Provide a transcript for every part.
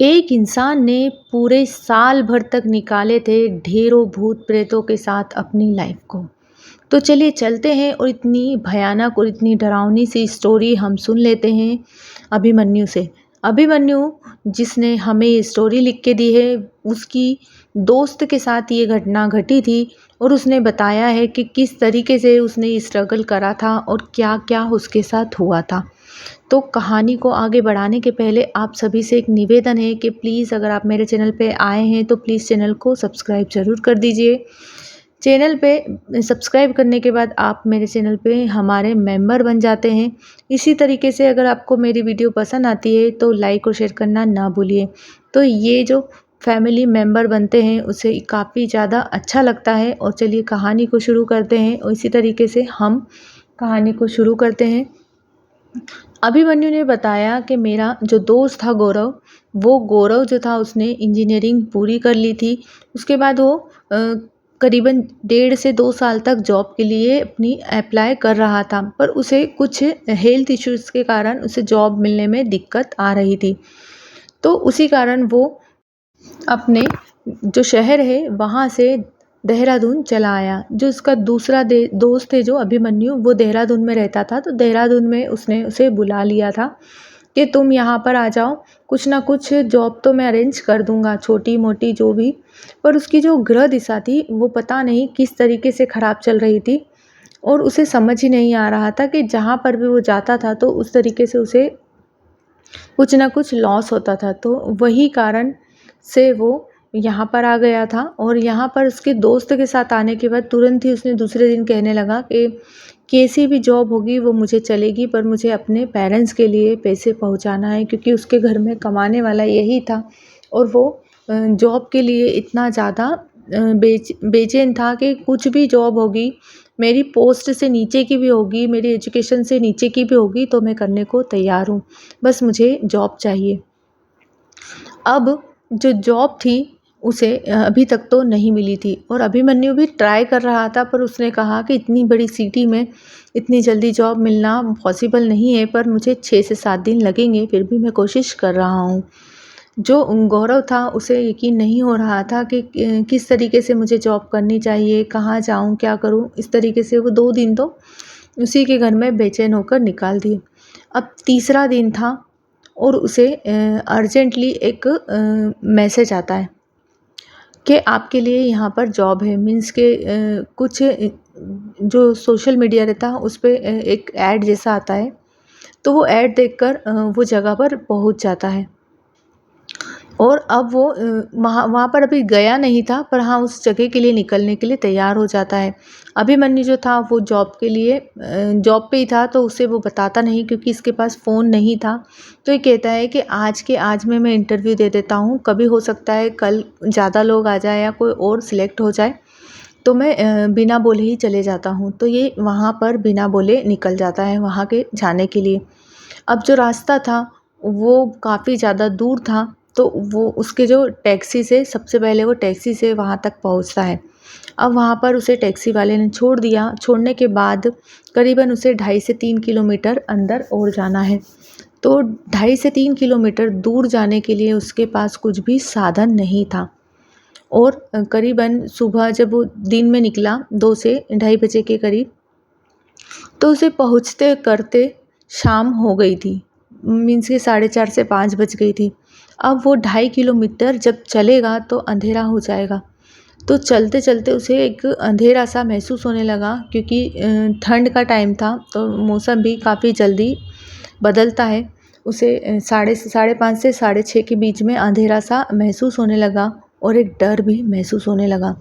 एक इंसान ने पूरे साल भर तक निकाले थे ढेरों भूत प्रेतों के साथ अपनी लाइफ को। तो चलिए चलते हैं और इतनी भयानक और इतनी डरावनी सी स्टोरी हम सुन लेते हैं अभिमन्यु से। अभिमन्यु जिसने हमें ये स्टोरी लिख के दी है, उसकी दोस्त के साथ ये घटना घटी थी और उसने बताया है कि किस तरीके से उसने स्ट्रगल करा था और क्या-क्या उसके साथ हुआ था। तो कहानी को आगे बढ़ाने के पहले आप सभी से एक निवेदन है कि प्लीज़ अगर आप मेरे चैनल पे आए हैं तो प्लीज़ चैनल को सब्सक्राइब ज़रूर कर दीजिए। चैनल पे सब्सक्राइब करने के बाद आप मेरे चैनल पे हमारे मेंबर बन जाते हैं। इसी तरीके से अगर आपको मेरी वीडियो पसंद आती है तो लाइक और शेयर करना ना भूलिए। तो ये जो फैमिली मेंबर बनते हैं उसे काफ़ी ज़्यादा अच्छा लगता है। और चलिए कहानी को शुरू करते हैं और इसी तरीके से हम कहानी को शुरू करते हैं। अभिमन्यु ने बताया कि मेरा जो दोस्त था गौरव, वो गौरव जो था उसने इंजीनियरिंग पूरी कर ली थी। उसके बाद वो करीबन 1.5 से 2 साल तक जॉब के लिए अपनी अप्लाई कर रहा था, पर उसे कुछ हेल्थ इश्यूज़ के कारण उसे जॉब मिलने में दिक्कत आ रही थी। तो उसी कारण वो अपने जो शहर है वहाँ से देहरादून चला आया। जो उसका दूसरा दोस्त है जो अभिमन्यु, वो देहरादून में रहता था। तो देहरादून में उसने उसे बुला लिया था कि तुम यहाँ पर आ जाओ, कुछ ना कुछ जॉब तो मैं अरेंज कर दूँगा, छोटी-मोटी जो भी। पर उसकी जो गृह दिशा थी वो पता नहीं किस तरीके से ख़राब चल रही थी और उसे समझ ही नहीं आ रहा था कि जहाँ पर भी वो जाता था तो उस तरीके से उसे कुछ ना कुछ लॉस होता था। तो वही कारण से वो यहाँ पर आ गया था और यहाँ पर उसके दोस्त के साथ आने के बाद तुरंत ही उसने दूसरे दिन कहने लगा कि कैसी भी जॉब होगी वो मुझे चलेगी, पर मुझे अपने पेरेंट्स के लिए पैसे पहुँचाना है, क्योंकि उसके घर में कमाने वाला यही था। और वो जॉब के लिए इतना ज़्यादा बेचैन था कि कुछ भी जॉब होगी, मेरी पोस्ट से नीचे की भी होगी, मेरी एजुकेशन से नीचे की भी होगी, तो मैं करने को तैयार हूँ, बस मुझे जॉब चाहिए। अब जो जॉब थी उसे अभी तक तो नहीं मिली थी और अभिमन्यु भी ट्राई कर रहा था, पर उसने कहा कि इतनी बड़ी सिटी में इतनी जल्दी जॉब मिलना पॉसिबल नहीं है, पर मुझे 6 से 7 दिन लगेंगे, फिर भी मैं कोशिश कर रहा हूँ। जो गौरव था उसे यकीन नहीं हो रहा था कि किस तरीके से मुझे जॉब करनी चाहिए, कहाँ जाऊँ, क्या करूँ। इस तरीके से वो 2 दिन तो उसी के घर में बेचैन होकर निकाल दिए। अब तीसरा दिन था और उसे अर्जेंटली एक मैसेज आता है कि आपके लिए यहाँ पर जॉब है। मीन्स के कुछ जो सोशल मीडिया रहता है उस पे एक ऐड जैसा आता है। तो वो ऐड देखकर वो जगह पर पहुँच जाता है और अब वो वहाँ पर अभी गया नहीं था, पर हाँ उस जगह के लिए निकलने के लिए तैयार हो जाता है। अभिमन्यु जो था वो जॉब के लिए जॉब पे ही था, तो उसे वो बताता नहीं क्योंकि इसके पास फ़ोन नहीं था। तो ये कहता है कि आज के आज में मैं इंटरव्यू दे देता हूँ, कभी हो सकता है कल ज़्यादा लोग आ जाए या कोई और सिलेक्ट हो जाए, तो मैं बिना बोले ही चले जाता हूँ। तो ये वहाँ पर बिना बोले निकल जाता है वहाँ के जाने के लिए। अब जो रास्ता था वो काफ़ी ज़्यादा दूर था, तो वो उसके जो टैक्सी से सबसे पहले वो टैक्सी से वहाँ तक पहुँचता है। अब वहाँ पर उसे टैक्सी वाले ने छोड़ दिया। छोड़ने के बाद करीबन उसे 2.5 से 3 किलोमीटर अंदर और जाना है। तो 2.5 से 3 किलोमीटर दूर जाने के लिए उसके पास कुछ भी साधन नहीं था और करीबन सुबह जब वो दिन में निकला 2 से ढाई बजे के करीब, तो उसे पहुँचते करते शाम हो गई थी। मीन्स के 4:30 से 5 बज गई थी। अब वो 2.5 किलोमीटर जब चलेगा तो अंधेरा हो जाएगा। तो चलते-चलते उसे एक अंधेरा-सा महसूस होने लगा, क्योंकि ठंड का टाइम था, तो मौसम भी काफ़ी जल्दी बदलता है। उसे साढ़े 5 से साढ़े 6 के बीच में अंधेरा-सा महसूस होने लगा और एक डर भी महसूस होने लगा।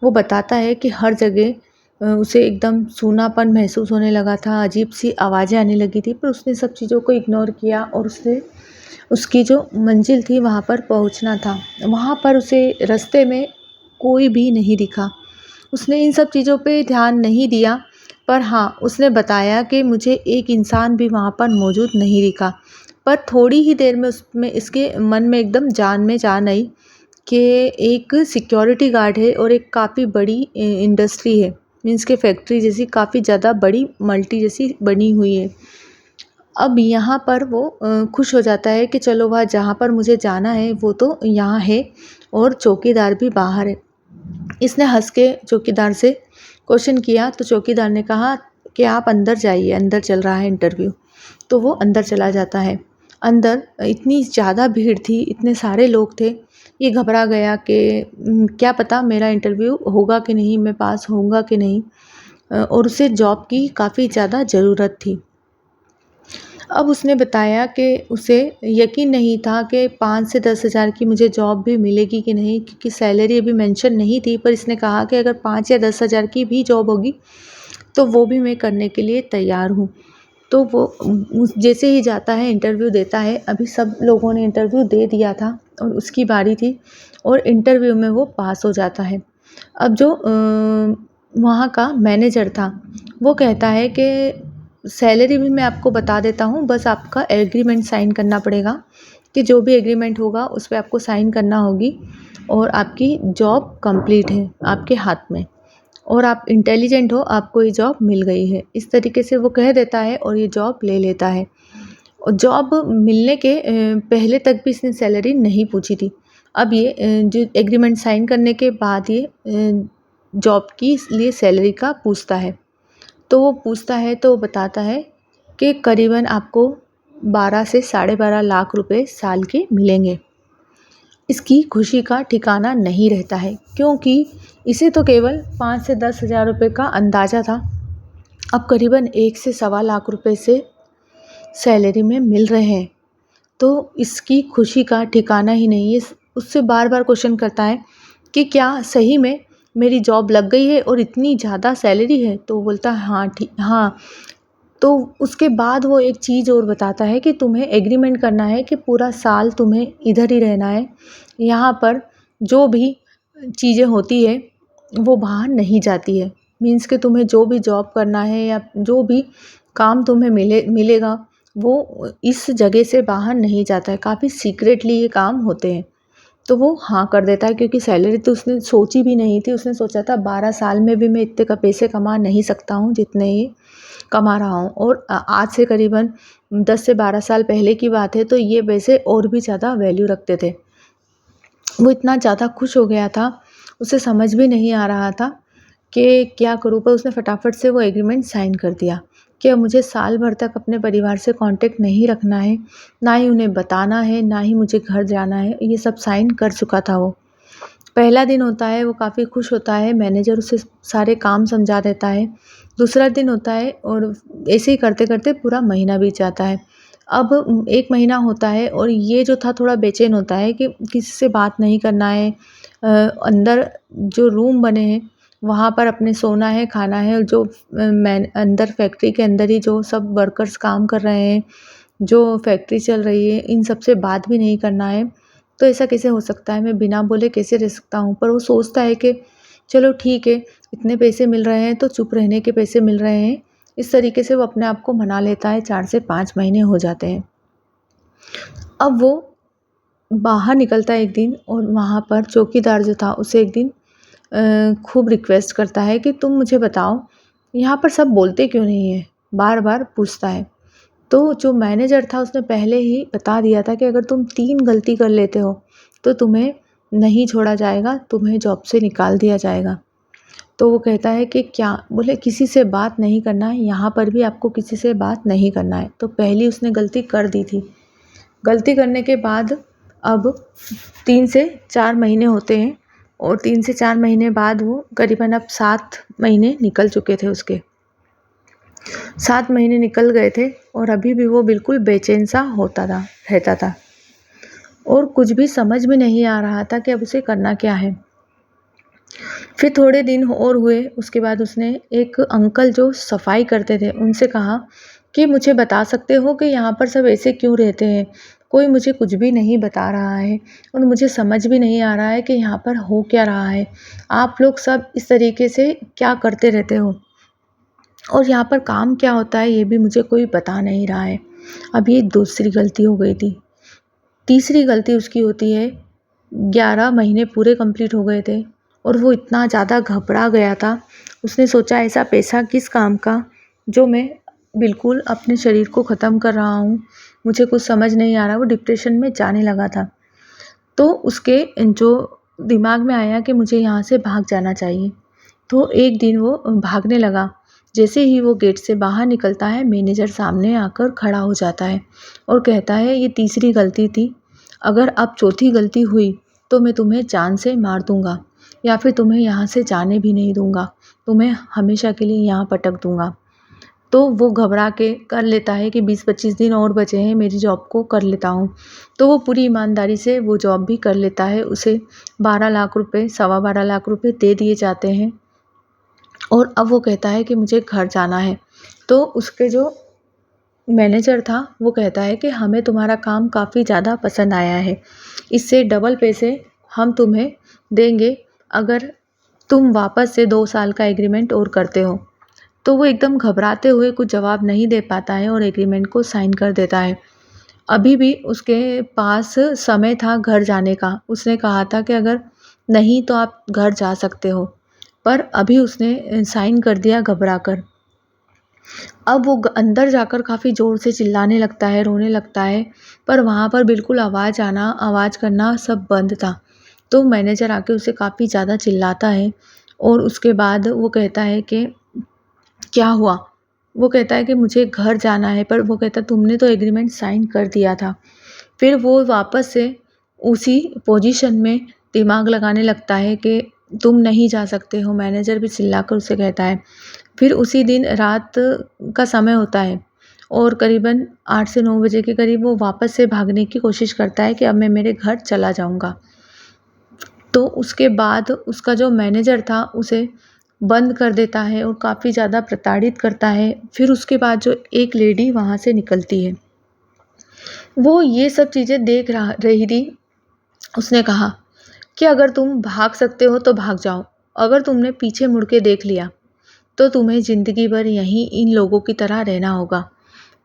वो बताता है कि हर जगह उसे एकदम सूनापन महसूस होने लगा था, अजीब-सी आवाज़ें आने लगी थी, पर उसने सब चीज़ों को इग्नोर किया और उसने उसकी जो मंजिल थी वहाँ पर पहुँचना था। वहाँ पर उसे रास्ते में कोई भी नहीं दिखा। उसने इन सब चीज़ों पे ध्यान नहीं दिया, पर हाँ, उसने बताया कि मुझे एक इंसान भी वहाँ पर मौजूद नहीं दिखा। पर थोड़ी ही देर में उसमें इसके मन में एकदम जान में जान आई कि एक सिक्योरिटी गार्ड है और एक काफ़ी बड़ी इंडस्ट्री है। मीन्स के फैक्ट्री जैसी काफ़ी ज़्यादा बड़ी मल्टी जैसी बनी हुई है। अब यहाँ पर वो खुश हो जाता है कि चलो वह जहाँ पर मुझे जाना है वो तो यहाँ है और चौकीदार भी बाहर है। इसने हंस के चौकीदार से क्वेश्चन किया तो चौकीदार ने कहा कि आप अंदर जाइए, अंदर चल रहा है इंटरव्यू। तो वो अंदर चला जाता है। अंदर इतनी ज़्यादा भीड़ थी, इतने सारे लोग थे, ये घबरा गया कि क्या पता मेरा इंटरव्यू होगा कि नहीं, मैं पास होऊंगा कि नहीं। और उसे जॉब की काफ़ी ज़्यादा ज़रूरत थी। अब उसने बताया कि उसे यकीन नहीं था कि 5 से 10 हज़ार की मुझे जॉब भी मिलेगी कि नहीं, क्योंकि सैलरी अभी मेंशन नहीं थी, पर इसने कहा कि अगर 5 या 10 हज़ार की भी जॉब होगी तो वो भी मैं करने के लिए तैयार हूँ। तो वो जैसे ही जाता है इंटरव्यू देता है, अभी सब लोगों ने इंटरव्यू दे दिया था और उसकी बारी थी और इंटरव्यू में वो पास हो जाता है। अब जो वहाँ का मैनेजर था वो कहता है कि सैलरी भी मैं आपको बता देता हूँ, बस आपका एग्रीमेंट साइन करना पड़ेगा कि जो भी एग्रीमेंट होगा उस पर आपको साइन करना होगी और आपकी जॉब कंप्लीट है आपके हाथ में और आप इंटेलिजेंट हो, आपको ये जॉब मिल गई है। इस तरीके से वो कह देता है और ये जॉब ले लेता है। और जॉब मिलने के पहले तक भी इसने सैलरी नहीं पूछी थी। अब ये जो एग्रीमेंट साइन करने के बाद ये जॉब की लिए सैलरी का पूछता है। तो वो पूछता है तो वो बताता है कि करीबन आपको 12 से साढ़े 12 लाख रुपए साल के मिलेंगे। इसकी खुशी का ठिकाना नहीं रहता है, क्योंकि इसे तो केवल 5 से 10 हज़ार रुपये का अंदाज़ा था। अब करीबन 1 से सवा लाख रुपए से सैलरी में मिल रहे हैं, तो इसकी खुशी का ठिकाना ही नहीं है। उससे बार बार क्वेश्चन करता है कि क्या सही में मेरी जॉब लग गई है और इतनी ज़्यादा सैलरी है? तो वो बोलता है हाँ ठीक हाँ। तो उसके बाद वो एक चीज़ और बताता है कि तुम्हें एग्रीमेंट करना है कि पूरा साल तुम्हें इधर ही रहना है, यहाँ पर जो भी चीज़ें होती है वो बाहर नहीं जाती है। मीन्स कि तुम्हें जो भी जॉब करना है या जो भी काम तुम्हें मिलेगा वो इस जगह से बाहर नहीं जाता है, काफ़ी सीक्रेटली ये काम होते हैं। तो वो हाँ कर देता है, क्योंकि सैलरी तो उसने सोची भी नहीं थी। उसने सोचा था 12 साल में भी मैं इतने का पैसे कमा नहीं सकता हूँ जितने ये कमा रहा हूँ, और आज से करीबन 10 से 12 साल पहले की बात है, तो ये पैसे और भी ज़्यादा वैल्यू रखते थे। वो इतना ज़्यादा खुश हो गया था, उसे समझ भी नहीं आ रहा था कि क्या करूँ, पर उसने फटाफट से वो एग्रीमेंट साइन कर दिया कि अब मुझे साल भर तक अपने परिवार से कांटेक्ट नहीं रखना है, ना ही उन्हें बताना है, ना ही मुझे घर जाना है। ये सब साइन कर चुका था वो। पहला दिन होता है, वो काफ़ी खुश होता है, मैनेजर उसे सारे काम समझा देता है। दूसरा दिन होता है और ऐसे ही करते-करते पूरा महीना बीत जाता है। अब 1 महीना होता है और ये जो था थोड़ा बेचैन होता है कि किसी से बात नहीं करना है। अंदर जो रूम बने हैं वहाँ पर अपने सोना है, खाना है, और जो मैन अंदर फैक्ट्री के अंदर ही जो सब वर्कर्स काम कर रहे हैं, जो फैक्ट्री चल रही है, इन सब से बात भी नहीं करना है। तो ऐसा कैसे हो सकता है, मैं बिना बोले कैसे रह सकता हूँ? पर वो सोचता है कि चलो ठीक है, इतने पैसे मिल रहे हैं तो चुप रहने के पैसे मिल रहे हैं। इस तरीके से वो अपने आप को मना लेता है। 4 से 5 महीने हो जाते हैं। अब वो बाहर निकलता है एक दिन और वहाँ पर चौकीदार जो था उसे एक दिन खूब रिक्वेस्ट करता है कि तुम मुझे बताओ, यहाँ पर सब बोलते क्यों नहीं हैं? बार-बार पूछता है। तो जो मैनेजर था उसने पहले ही बता दिया था कि अगर तुम 3 गलती कर लेते हो तो तुम्हें नहीं छोड़ा जाएगा, तुम्हें जॉब से निकाल दिया जाएगा। तो वो कहता है कि क्या? बोले किसी से बात नहीं करना है, यहाँ पर भी आपको किसी से बात नहीं करना है। तो पहली उसने गलती कर दी थी। गलती करने के बाद अब 3 से 4 महीने होते हैं और 3 से 4 महीने बाद वो करीबन अब 7 महीने निकल चुके थे उसके। 7 महीने निकल गए थे और अभी भी वो बिल्कुल बेचैन सा रहता था और कुछ भी समझ में नहीं आ रहा था कि अब उसे करना क्या है। फिर थोड़े दिन और हुए, उसके बाद उसने एक अंकल जो सफाई करते थे उनसे कहा कि मुझे बता सकते हो कि यहाँ पर सब ऐसे क्यों रहते हैं? कोई मुझे कुछ भी नहीं बता रहा है और मुझे समझ भी नहीं आ रहा है कि यहाँ पर हो क्या रहा है। आप लोग सब इस तरीके से क्या करते रहते हो? और यहाँ पर काम क्या होता है ये भी मुझे कोई बता नहीं रहा है। अब ये दूसरी गलती हो गई थी। तीसरी गलती उसकी होती है, 11 महीने पूरे कंप्लीट हो गए थे और वो इतना ज़्यादा घबरा गया था। उसने सोचा ऐसा पैसा किस काम का जो मैं बिल्कुल अपने शरीर को ख़त्म कर रहा हूँ, मुझे कुछ समझ नहीं आ रहा। वो डिप्रेशन में जाने लगा था। तो उसके जो दिमाग में आया कि मुझे यहाँ से भाग जाना चाहिए। तो एक दिन वो भागने लगा। जैसे ही वो गेट से बाहर निकलता है, मैनेजर सामने आकर खड़ा हो जाता है और कहता है, ये तीसरी गलती थी, अगर अब चौथी गलती हुई तो मैं तुम्हें जान से मार दूंगा या फिर तुम्हें यहाँ से जाने भी नहीं दूंगा, तुम्हें हमेशा के लिए यहाँ पटक दूंगा। तो वो घबरा के कर लेता है कि 20-25 दिन और बचे हैं, मेरी जॉब को कर लेता हूँ। तो वो पूरी ईमानदारी से वो जॉब भी कर लेता है। उसे 12 लाख रुपए, सवा 12 लाख रुपए दे दिए जाते हैं और अब वो कहता है कि मुझे घर जाना है। तो उसके जो मैनेजर था वो कहता है कि हमें तुम्हारा काम काफ़ी ज़्यादा पसंद आया है, इससे डबल पैसे हम तुम्हें देंगे अगर तुम वापस से 2 साल का एग्रीमेंट और करते हो। तो वो एकदम घबराते हुए कुछ जवाब नहीं दे पाता है और एग्रीमेंट को साइन कर देता है। अभी भी उसके पास समय था घर जाने का। उसने कहा था कि अगर नहीं तो आप घर जा सकते हो, पर अभी उसने साइन कर दिया घबराकर। अब वो अंदर जाकर काफ़ी ज़ोर से चिल्लाने लगता है, रोने लगता है, पर वहाँ पर बिल्कुल आवाज़ करना सब बंद था। तो मैनेजर आके उसे काफ़ी ज़्यादा चिल्लाता है और उसके बाद वो कहता है कि क्या हुआ? वो कहता है कि मुझे घर जाना है, पर वो कहता है तुमने तो एग्रीमेंट साइन कर दिया था। फिर वो वापस से उसी पोजीशन में दिमाग लगाने लगता है कि तुम नहीं जा सकते हो। मैनेजर भी चिल्लाकर उसे कहता है। फिर उसी दिन रात का समय होता है और करीबन 8 से 9 बजे के करीब वो वापस से भागने की कोशिश करता है कि अब मैं मेरे घर चला जाऊँगा। तो उसके बाद उसका जो मैनेजर था उसे बंद कर देता है और काफ़ी ज़्यादा प्रताड़ित करता है। फिर उसके बाद जो एक लेडी वहाँ से निकलती है, वो ये सब चीज़ें देख रही थी। उसने कहा कि अगर तुम भाग सकते हो तो भाग जाओ, अगर तुमने पीछे मुड़ के देख लिया तो तुम्हें ज़िंदगी भर यहीं इन लोगों की तरह रहना होगा।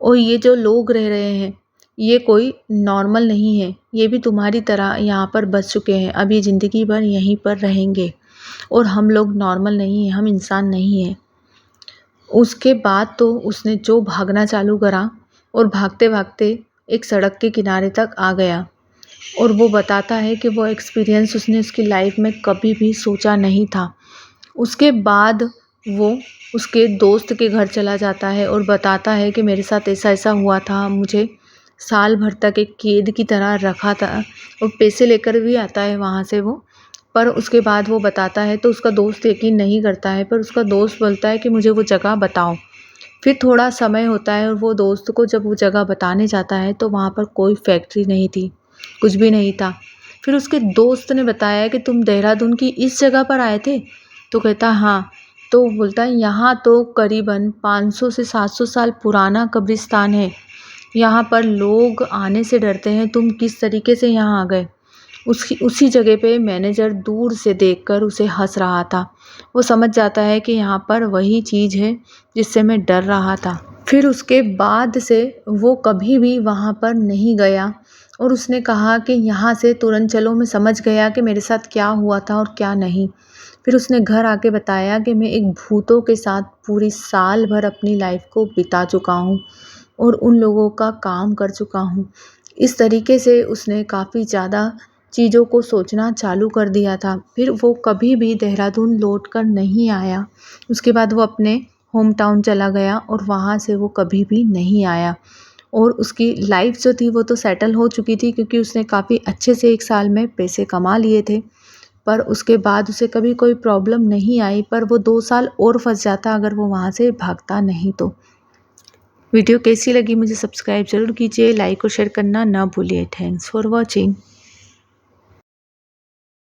और ये जो लोग रह रहे हैं, ये कोई नॉर्मल नहीं है, ये भी तुम्हारी तरह यहाँ पर बस चुके हैं, अब ये ज़िंदगी भर यहीं पर रहेंगे और हम लोग नॉर्मल नहीं हैं, हम इंसान नहीं हैं। उसके बाद तो उसने जो भागना चालू करा और भागते-भागते एक सड़क के किनारे तक आ गया और वो बताता है कि वो एक्सपीरियंस उसने उसकी लाइफ में कभी भी सोचा नहीं था। उसके बाद वो उसके दोस्त के घर चला जाता है और बताता है कि मेरे साथ ऐसा-ऐसा हुआ था, मुझे साल भर तक एक कैद की तरह रखा था और पैसे लेकर भी आता है वहाँ से वो। पर उसके बाद वो बताता है तो उसका दोस्त यकीन नहीं करता है, पर उसका दोस्त बोलता है कि मुझे वो जगह बताओ। फिर थोड़ा समय होता है और वो दोस्त को जब वो जगह बताने जाता है तो वहाँ पर कोई फैक्ट्री नहीं थी, कुछ भी नहीं था। फिर उसके दोस्त ने बताया कि तुम देहरादून की इस जगह पर आए थे? तो कहता हाँ। तो वो बोलता है यहाँ तो करीबन 500 से 700 साल पुराना कब्रिस्तान है, यहाँ पर लोग आने से डरते हैं, तुम किस तरीके से यहाँ आ गए? उसी जगह पे मैनेजर दूर से देखकर उसे हंस रहा था। वो समझ जाता है कि यहाँ पर वही चीज़ है जिससे मैं डर रहा था। फिर उसके बाद से वो कभी भी वहाँ पर नहीं गया और उसने कहा कि यहाँ से तुरंत चलो, मैं समझ गया कि मेरे साथ क्या हुआ था और क्या नहीं। फिर उसने घर आके बताया कि मैं एक भूतों के साथ पूरी साल भर अपनी लाइफ को बिता चुका हूँ और उन लोगों का काम कर चुका हूँ। इस तरीके से उसने काफ़ी ज़्यादा चीज़ों को सोचना चालू कर दिया था। फिर वो कभी भी देहरादून लौट कर नहीं आया। उसके बाद वो अपने होम टाउन चला गया और वहाँ से वो कभी भी नहीं आया और उसकी लाइफ जो थी वो तो सेटल हो चुकी थी, क्योंकि उसने काफ़ी अच्छे से 1 साल में पैसे कमा लिए थे। पर उसके बाद उसे कभी कोई प्रॉब्लम नहीं आई, पर वो 2 साल और फँस जाता अगर वो वहाँ से भागता नहीं तो। वीडियो कैसी लगी मुझे सब्सक्राइब ज़रूर कीजिए, लाइक और शेयर करना ना भूलिए। Thanks for watching.